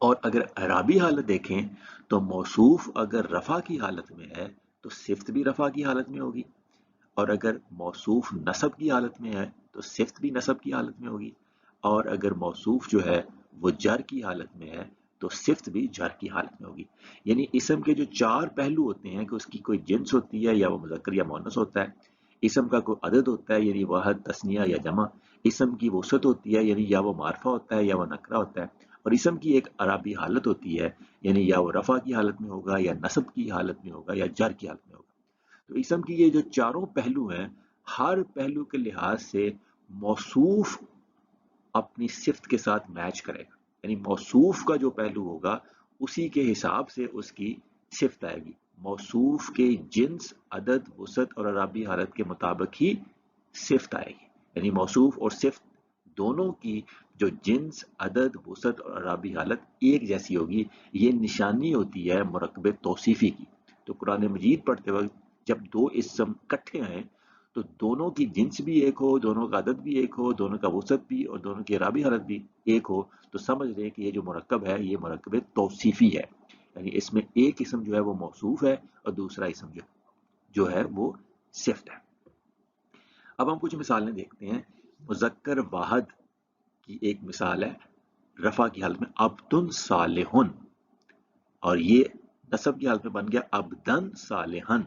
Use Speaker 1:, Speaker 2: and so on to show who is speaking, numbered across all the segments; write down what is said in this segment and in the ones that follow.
Speaker 1: اور اگر اعرابی حالت دیکھیں تو موصوف اگر رفع کی حالت میں ہے تو صفت بھی رفع کی حالت میں ہوگی، اور اگر موصوف نصب کی حالت میں ہے تو صفت بھی نصب کی حالت میں ہوگی، اور اگر موصوف جو ہے وہ جر کی حالت میں ہے تو صفت بھی جر کی حالت میں ہوگی۔ یعنی اسم کے جو چار پہلو ہوتے ہیں کہ اس کی کوئی جنس ہوتی ہے یا وہ مذکر یا مؤنث ہوتا ہے، اسم کا کوئی عدد ہوتا ہے یعنی واحد، تثنیہ یا جمع، اسم کی وسعت ہوتی ہے یعنی یا وہ معرفہ ہوتا ہے یا وہ نکرہ ہوتا ہے، اور اسم کی ایک اعرابی حالت ہوتی ہے یعنی یا وہ رفع کی حالت میں ہوگا یا نصب کی حالت میں ہوگا یا جر کی حالت میں ہوگا۔ تو اسم کی یہ جو چاروں پہلو ہیں، ہر پہلو کے لحاظ سے موصوف اپنی صفت کے ساتھ میچ کرے گا، یعنی موصوف کا جو پہلو ہوگا اسی کے حساب سے اس کی صفت آئے گی۔ موصوف کے جنس، عدد، وسعت اور اعرابی حالت کے مطابق ہی صفت آئے گی، یعنی موصوف اور صفت دونوں کی جو جنس، عدد، وسعت اور اعرابی حالت ایک جیسی ہوگی۔ یہ نشانی ہوتی ہے مرکب توصیفی کی۔ تو قرآن مجید پڑھتے وقت جب دو اسم کٹھے ہیں تو دونوں کی جنس بھی ایک ہو، دونوں کا عدد بھی ایک ہو، دونوں کا وسعت بھی اور دونوں کی اعرابی حالت بھی ایک ہو، تو سمجھ لیں کہ یہ جو مرکب ہے یہ مرکب توصیفی ہے، یعنی اس میں ایک اسم جو ہے وہ موصوف ہے اور دوسرا اسم جو ہے وہ صفت ہے۔ اب ہم کچھ مثالیں دیکھتے ہیں۔ مذکر واحد کی ایک مثال ہے رفع کی حالت میں عبدن صالحن، اور یہ نصب کی حالت میں بن گیا عبدن صالحن،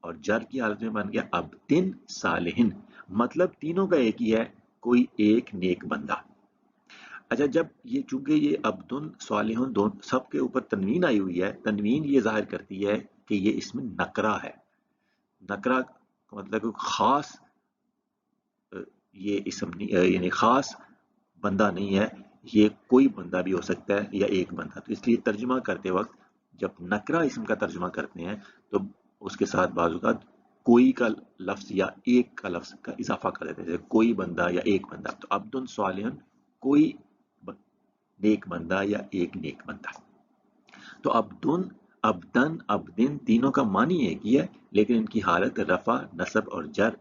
Speaker 1: اور جر کی حالت میں بن گیا عبدن صالحن، مطلب تینوں کا ایک ہی ہے، کوئی ایک نیک بندہ۔ اچھا، جب یہ چونکہ یہ عبدن صالحن سب کے اوپر تنوین آئی ہوئی ہے، تنوین یہ ظاہر کرتی ہے کہ یہ اس میں نکرہ ہے۔ نکرہ کا مطلب کوئی خاص یہ اسم نہیں، یعنی خاص بندہ نہیں ہے، یہ کوئی بندہ بھی ہو سکتا ہے یا ایک بندہ۔ تو اس لیے ترجمہ کرتے وقت جب نکرہ اسم کا ترجمہ کرتے ہیں تو اس کے ساتھ بعض اوقات کوئی کا لفظ یا ایک کا لفظ کا اضافہ کر دیتے ہیں، جیسے کوئی بندہ یا ایک بندہ۔ تو عبدن صالحن کوئی نیک بندہ یا ایک نیک بندہ۔ تو عبدن، عبدن تینوں کا معنی ایک ہی ہے، لیکن ان کی حالت رفع، نصب اور جر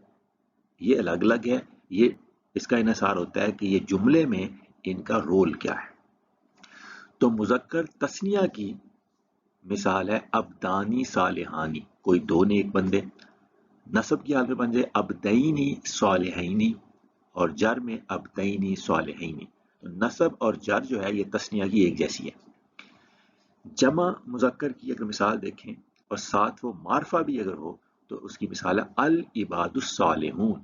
Speaker 1: یہ الگ الگ ہے۔ یہ اس کا انحصار ہوتا ہے کہ یہ جملے میں ان کا رول کیا ہے۔ تو مذکر تثنیہ کی مثال ہے عبدانی صالحانی، کوئی دو نیک بندے۔ نصب کی حالت میں بن جائے عبدینی صالحینی، اور جر میں عبدینی صالحینی۔ تو نصب اور جر جو ہے یہ تثنیہ کی ایک جیسی ہے۔ جمع مذکر کی اگر مثال دیکھیں اور ساتھ وہ معرفہ بھی اگر ہو تو اس کی مثال ہے العباد الصالحون،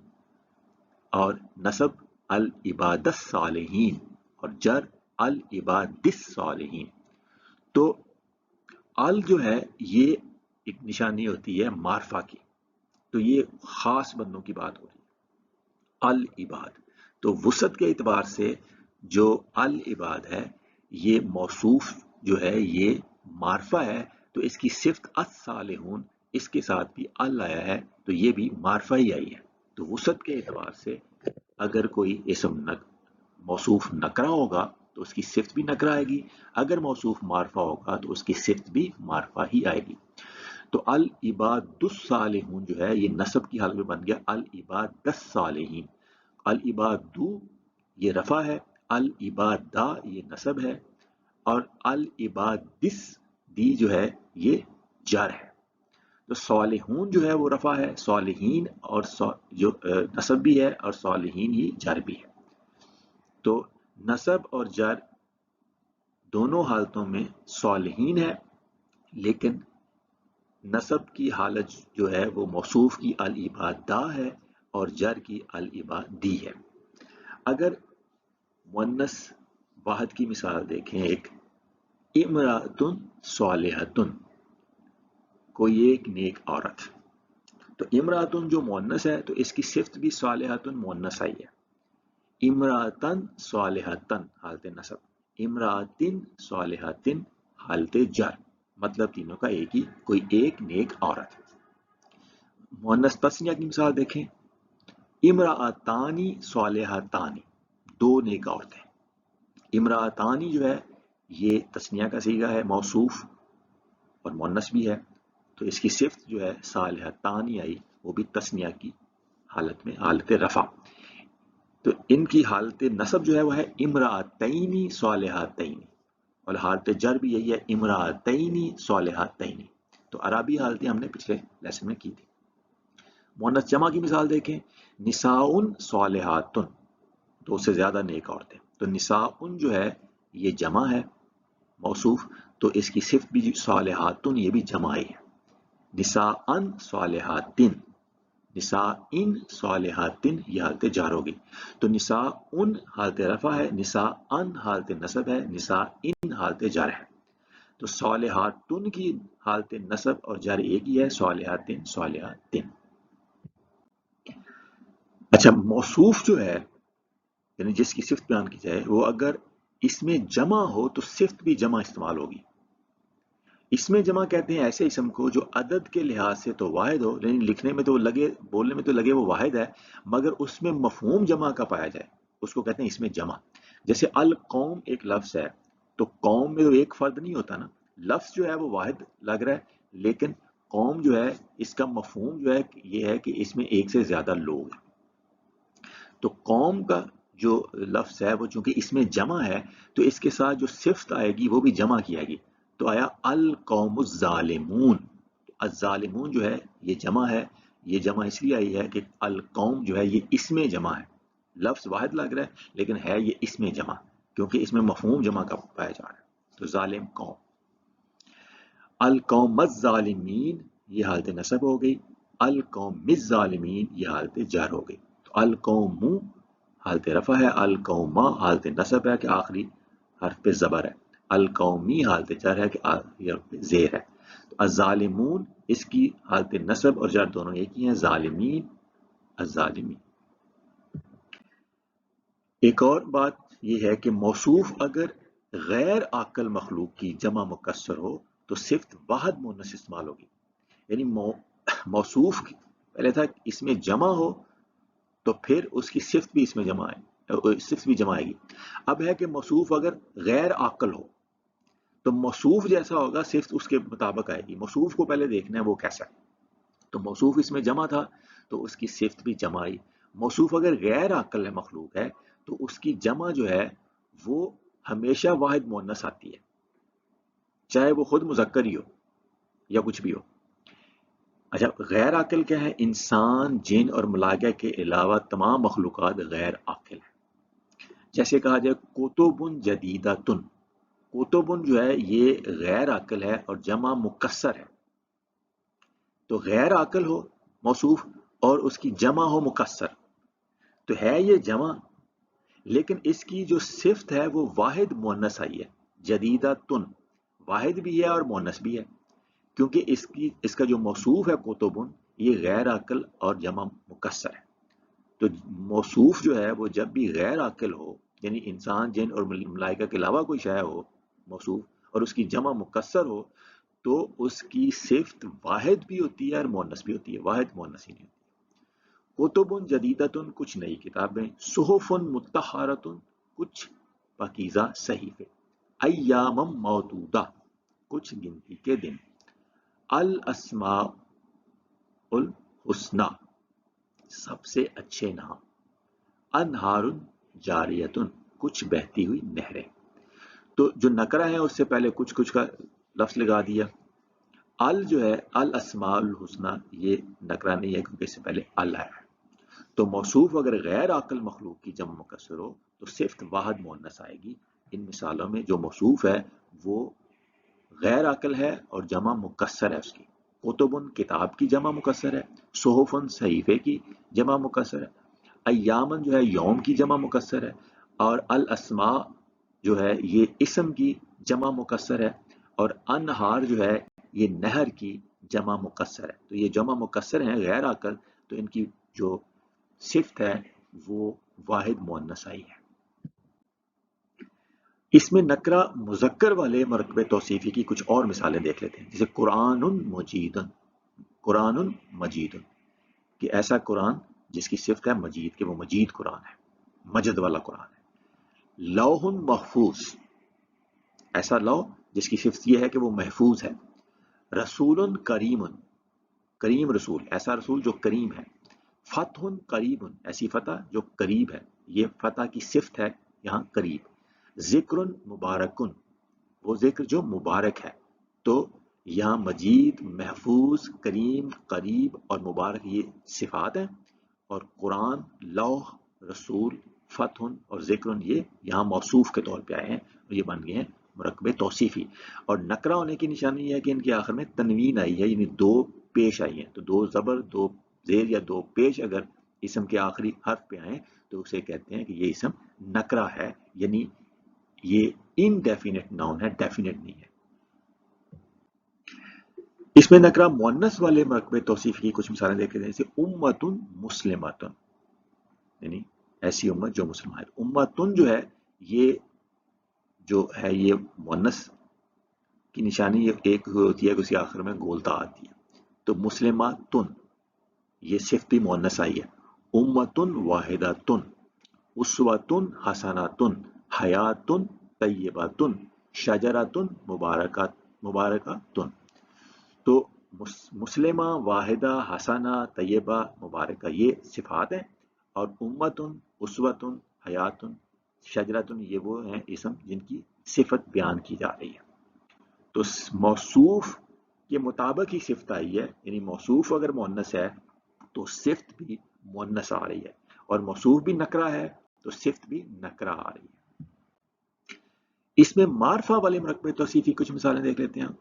Speaker 1: اور نصب العباد الصالحین، اور جر العباد الصالحین۔ تو ال جو ہے یہ ایک نشانی ہوتی ہے معرفہ کی، تو یہ خاص بندوں کی بات ہو رہی ہے۔ العباد تو وسعت کے اعتبار سے جو العباد ہے یہ موصوف جو ہے یہ معرفہ ہے، تو اس کی صفت الصالحون، اس کے ساتھ بھی ال آیا ہے تو یہ بھی معرفہ ہی آئی ہے۔ تو وسعت کے اعتبار سے اگر کوئی اسم موصوف نکرہ ہوگا تو اس کی صفت بھی نکرہ آئے گی، اگر موصوف معرفہ ہوگا تو اس کی صفت بھی معرفہ ہی آئے گی۔ تو العباد الصالحون جو ہے یہ نصب کی حالت میں بن گیا العباد الصالحین۔ العباد یہ رفع ہے، العباد یہ نصب ہے، اور العباد دی جو ہے یہ جر ہے۔ تو صالحون جو ہے وہ رفع ہے، صالحین اور جو نصب بھی ہے اور صالحین ہی جر بھی ہے۔ تو نصب اور جر دونوں حالتوں میں صالحین ہے، لیکن نصب کی حالت جو ہے وہ موصوف کی العباد ہے اور جر کی العباد دی ہے۔ اگر مؤنث واحد کی مثال دیکھیں، ایک امرأۃ صالحۃ، کوئی ایک نیک عورت۔ تو امرأۃ جو مؤنث ہے تو اس کی صفت بھی صالحۃ مؤنث آئی ہے۔ امرأۃ صالحۃ حالت نصب، امرأۃ صالحۃ حالت جر، مطلب تینوں کا ایک ہی، کوئی ایک نیک عورت۔ مؤنث تثنیہ کی مثال دیکھیں، امرأتانی صالحتانی، دو نیک عورتیں۔ امرأتانی جو ہے یہ تثنیہ کا صیغہ ہے، موصوف اور مؤنث بھی ہے، تو اس کی صفت جو ہے صالحتانی آئی، وہ بھی تثنیہ کی حالت میں، حالت رفع۔ تو ان کی حالت نصب جو ہے وہ ہے امرأتین صالحتین، اور حالت جر بھی یہی ہے، امراتینی صالحاتینی. تو عربی حالتیں ہم نے پچھلے لیسن میں کی تھی. مؤنث جمع کی مثال دیکھیں، نساؤن صالحاتن، دو سے زیادہ نیک عورتیں. تو نساؤن جو ہے یہ جمع ہے موصوف، تو اس کی صفت بھی صالحاتن، یہ بھی جمع ہے. نساءن صالحاتن، نساءن صالحاتن یہ حالت جار ہوگی. تو نساءن حالت رفع ہے، نساءن حالت نصب ہے، نساءن حالت جر ہے. تو صالحاتن کی حالت نصب اور جر ایک ہی ہے، صالحاتن صالحاتن. اچھا، موصوف جو ہے یعنی جس کی صفت بیان کی جائے، وہ اگر اس میں جمع ہو تو صفت بھی جمع استعمال ہوگی. اس میں جمع کہتے ہیں ایسے اسم کو جو عدد کے لحاظ سے تو واحد ہو، لیکن لکھنے میں تو لگے، بولنے میں تو لگے وہ واحد ہے، مگر اس میں مفہوم جمع کا پایا جائے، اس کو کہتے ہیں اس میں جمع. جیسے القوم ایک لفظ ہے، تو قوم میں تو ایک فرد نہیں ہوتا نا، لفظ جو ہے وہ واحد لگ رہا ہے، لیکن قوم جو ہے اس کا مفہوم جو ہے یہ ہے کہ اس میں ایک سے زیادہ لوگ ہیں. تو قوم کا جو لفظ ہے وہ چونکہ اس میں جمع ہے، تو اس کے ساتھ جو صفت آئے گی وہ بھی جمع کی آئے گی. تو آیا القوم الظالمون. الظالمون جو ہے یہ جمع ہے، یہ جمع اس لیے آئی ہے کہ القوم جو ہے یہ اس میں جمع ہے، لفظ واحد لگ رہا ہے لیکن ہے یہ اس میں جمع، کیونکہ اس میں مفہوم جمع کا پایا جا رہا ہے. تو ظالم قوم. القوم الظالمین یہ حالت نصب ہو گئی، القوم الظالمین یہ حالت جر ہو گئی. تو القوم حالت رفع ہے، القوما حالت نصب ہے کہ آخری حرف پہ زبر ہے، القومی حالت جر ہے کہ آخری حرف پہ زیر ہے. تو الظالمون اس کی حالت نصب اور جر دونوں ایک ہی ہیں، ظالمین الظالمین. ایک اور بات یہ ہے کہ موصوف اگر غیر عاقل مخلوق کی جمع مکسر ہو تو صفت واحد مؤنث استعمال ہوگی. یعنی موصوف پہلے تھا اس میں جمع ہو تو پھر اس کی صفت بھی اس میں جمع ہے، صفت بھی جمع آئے گی. اب ہے کہ موصوف اگر غیر عاقل ہو تو موصوف جیسا ہوگا صفت اس کے مطابق آئے گی. موصوف کو پہلے دیکھنا ہے وہ کیسا ہے. تو موصوف اس میں جمع تھا تو اس کی صفت بھی جمع آئی. موصوف اگر غیر عاقل ہے مخلوق ہے تو اس کی جمع جو ہے وہ ہمیشہ واحد مؤنث آتی ہے، چاہے وہ خود مذکر ہی ہو یا کچھ بھی ہو. اچھا، غیر عاقل کیا ہے؟ انسان، جن اور ملائکہ کے علاوہ تمام مخلوقات غیر عاقل ہیں. جیسے کہا جائے کتبن جدیدتن، کتبن جو ہے یہ غیر عاقل ہے اور جمع مکسر ہے. تو غیر عاقل ہو موصوف اور اس کی جمع ہو مکسر، تو ہے یہ جمع لیکن اس کی جو صفت ہے وہ واحد مؤنث آئی ہے. جدیدتن واحد بھی ہے اور مؤنث بھی ہے، کیونکہ اس کا جو موصوف ہے کتبن یہ غیر عاقل اور جمع مکسر ہے. تو موصوف جو ہے وہ جب بھی غیر عاقل ہو، یعنی انسان، جن اور ملائکہ کے علاوہ کوئی شے ہو موصوف اور اس کی جمع مکسر ہو، تو اس کی صفت واحد بھی ہوتی ہے اور مؤنث بھی ہوتی ہے، واحد مؤنث ہی نہیں ہوتی. کتبن جدیدتن کچھ نئی کتابیں، صحفن مطہرتن کچھ پاکیزہ صحیفے، ایام معدودہ کچھ گنتی کے دن، الاسماء الحسنی سب سے اچھے نام، انہار جاریتن کچھ بہتی ہوئی نہریں. تو جو نکرہ ہے اس سے پہلے کچھ کا لفظ لگا دیا. ال جو ہے الاسماء الحسنی یہ نکرہ نہیں ہے کیونکہ اس سے پہلے ال ہے. تو موصوف اگر غیر عاقل مخلوق کی جمع مکسر ہو تو صفت واحد مؤنث آئے گی. ان مثالوں میں جو موصوف ہے وہ غیر عاقل ہے اور جمع مکسر ہے اس کی. کتبن کتاب کی جمع مکسر ہے، صحفن صحیفے کی جمع مکسر ہے، ایامن جو ہے یوم کی جمع مکسر ہے، اور الاسماء جو ہے یہ اسم کی جمع مکسر ہے، اور انہار جو ہے یہ نہر کی جمع مکسر ہے. تو یہ جمع مکسر ہیں غیر عاقل، تو ان کی جو صفت ہے وہ واحد مؤنث آئی ہے. اس میں نکرہ مذکر والے مرکب توصیفی کی کچھ اور مثالیں دیکھ لیتے ہیں. جیسے قرآن مجید، قرآن مجید کہ ایسا قرآن جس کی صفت ہے مجید، کہ وہ مجید قرآن ہے، مجد والا قرآن ہے. لوح محفوظ ایسا لوح جس کی صفت یہ ہے کہ وہ محفوظ ہے. رسول کریم، کریم رسول ایسا رسول جو کریم ہے. فتح قریب ایسی فتح جو قریب ہے، یہ فتح کی صفت ہے یہاں قریب. ذکر مبارکن وہ ذکر جو مبارک ہے. تو یہاں مجید، محفوظ، کریم، قریب اور مبارک یہ صفات ہیں، اور قرآن، لوح، رسول، فتح اور ذکر یہ یہاں موصوف کے طور پہ آئے ہیں، اور یہ بن گئے ہیں مرکب توصیفی. اور نکرہ ہونے کی نشانی یہ ہے کہ ان کے آخر میں تنوین آئی ہے، یعنی دو پیش آئی ہیں. تو دو زبر، دو زیر یا دو پیش اگر اسم کے آخری حرف پہ آئیں تو اسے کہتے ہیں کہ یہ اسم نکرہ ہے، یعنی یہ انڈیفینٹ ناؤن ہے، ڈیفینٹ نہیں ہے. اس میں نکرہ مؤنث والے مرکب توصیف کی کچھ مثالیں دیکھ لیتے ہیں، جیسے امتن مسلمتن، یعنی ایسی امت جو مسلمان ہے. امتن جو ہے یہ مؤنث کی نشانی ایک ہوتی ہے کہ اس کے آخر میں گولتا آتی ہے. تو مسلماتن یہ صفت بھی مؤنث آئی ہے. امتن واحداتن، اسواتن حسناتن، حیاتن طیباتن، شجراتن مبارکاتن. تو مسلمہ، واحدہ، حسنہ، طیبہ، مبارکہ یہ صفات ہیں، اور امتن، اسوتن، حیاتن، شجراتن یہ وہ ہیں اسم جن کی صفت بیان کی جا رہی ہے. تو موصوف کے مطابق ہی صفت آئی ہے، یعنی موصوف اگر مؤنث ہے تو صفت بھی مؤنث آ رہی ہے، اور موصوف بھی نکرہ ہے تو صفت بھی نکرہ آ رہی ہے. اس میں معرفہ والے مرکب توصیفی کچھ مثالیں دیکھ لیتے ہیں.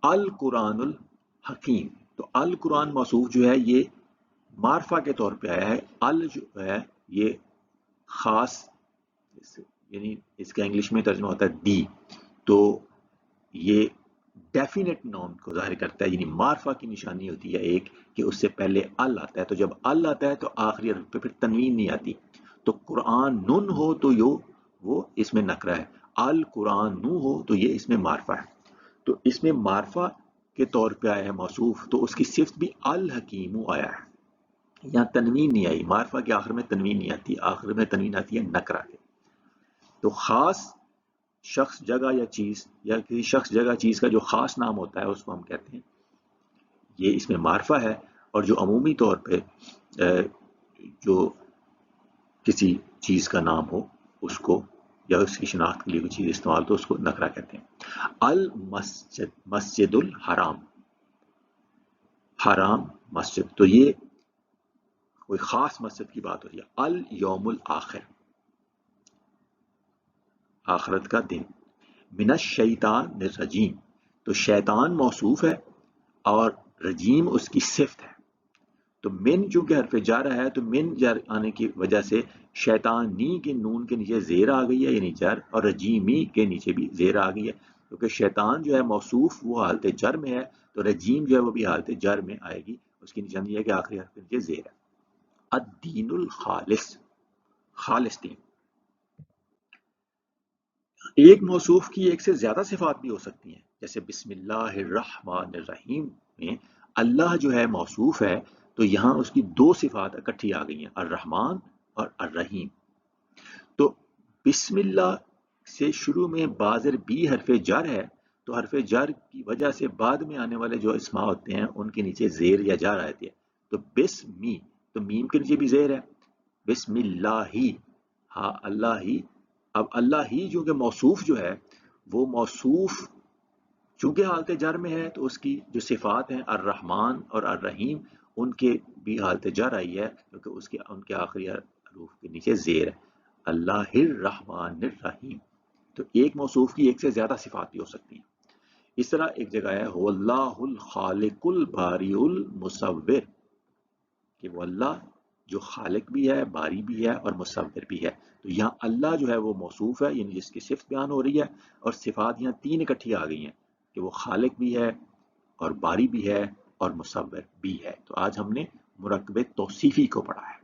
Speaker 1: القرآن الحکیم، تو القرآن موصوف جو ہے یہ معرفہ کے طور پہ آیا ہے. ال جو ہے یہ خاص، یعنی اس کا انگلش میں ترجمہ ہوتا ہے دی، تو یہ ڈیفینٹ ناؤن کو ظاہر کرتا ہے، یعنی معرفہ کی نشانی ہوتی ہے ایک کہ اس سے پہلے ال آتا ہے. تو جب ال آتا ہے تو آخری حرف پہ پھر تنوین نہیں آتی. تو قرآن نون ہو تو وہ اس میں نکرہ ہے، القرآن نو ہو تو یہ اس میں معرفہ ہے. تو اس میں معرفہ کے طور پہ آیا ہے موصوف، تو اس کی صفت بھی الحکیم آیا ہے. یہاں تنوین نہیں آئی، معرفہ کے آخر میں تنوین نہیں آتی، آخر میں تنوین آتی ہے نکرہ کے. تو خاص شخص، جگہ یا چیز، یا کسی شخص، جگہ، چیز کا جو خاص نام ہوتا ہے اس کو ہم کہتے ہیں یہ اس میں معرفہ ہے. اور جو عمومی طور پہ جو کسی چیز کا نام ہو اس کو، یا اس کی شناخت کے لیے کوئی چیز استعمال تو اس کو نکرہ کہتے ہیں. المسجد، مسجد الحرام، حرام مسجد، تو یہ کوئی خاص مسجد کی بات ہو رہی ہے. الیوم الاخر، آخرت کا دن. من الشیطان الرجیم، تو شیطان موصوف ہے اور رجیم اس کی صفت ہے. تو من چونکہ حرف جر ہے تو من جر آنے کی وجہ سے شیطانی کے نون کے نیچے زیر آ گئی ہے، یعنی جر، اور رجیمی کے نیچے بھی زیر آ گئی ہے، کیونکہ شیطان جو ہے موصوف وہ حالت جر میں ہے، تو رجیم جو ہے وہ بھی حالت جر میں آئے گی. اس کی نشانی یہ ہے کہ آخری حرف کے نیچے زیر ہے. الدین الخالص، خالص دین. ایک موصوف کی ایک سے زیادہ صفات بھی ہو سکتی ہیں، جیسے بسم اللہ الرحمن الرحیم میں اللہ جو ہے موصوف ہے، تو یہاں اس کی دو صفات اکٹھی آ گئی ہیں، الرحمن اور الرحیم. تو بسم اللہ سے شروع میں بازر بی حرف جر ہے، تو حرف جر کی وجہ سے بعد میں آنے والے جو اسماء ہوتے ہیں ان کے نیچے زیر یا جر آتی ہے. تو بسمی، تو میم کے نیچے بھی زیر ہے. بسم اللہ ہی، ہاں اللہ ہی. اب اللہ ہی جو کہ موصوف جو ہے وہ موصوف چونکہ حالت جر میں ہے، تو اس کی جو صفات ہیں الرحمن اور الرحیم ان کے بھی حالت جر آئی ہے، کیونکہ ان کے آخری حروف کے نیچے زیر ہے. اللہ الرحمن الرحیم. تو ایک موصوف کی ایک سے زیادہ صفات بھی ہو سکتی ہیں. اس طرح ایک جگہ ہے هو اللہ الخالق الباری المصور، کہ وہ اللہ جو خالق بھی ہے، باری بھی ہے اور مصور بھی ہے. تو یہاں اللہ جو ہے وہ موصوف ہے، یعنی جس کی صفت بیان ہو رہی ہے، اور صفات یہاں تین اکٹھی آ گئی ہیں کہ وہ خالق بھی ہے اور باری بھی ہے اور مصور بھی ہے. تو آج ہم نے مرکب توصیفی کو پڑھا ہے.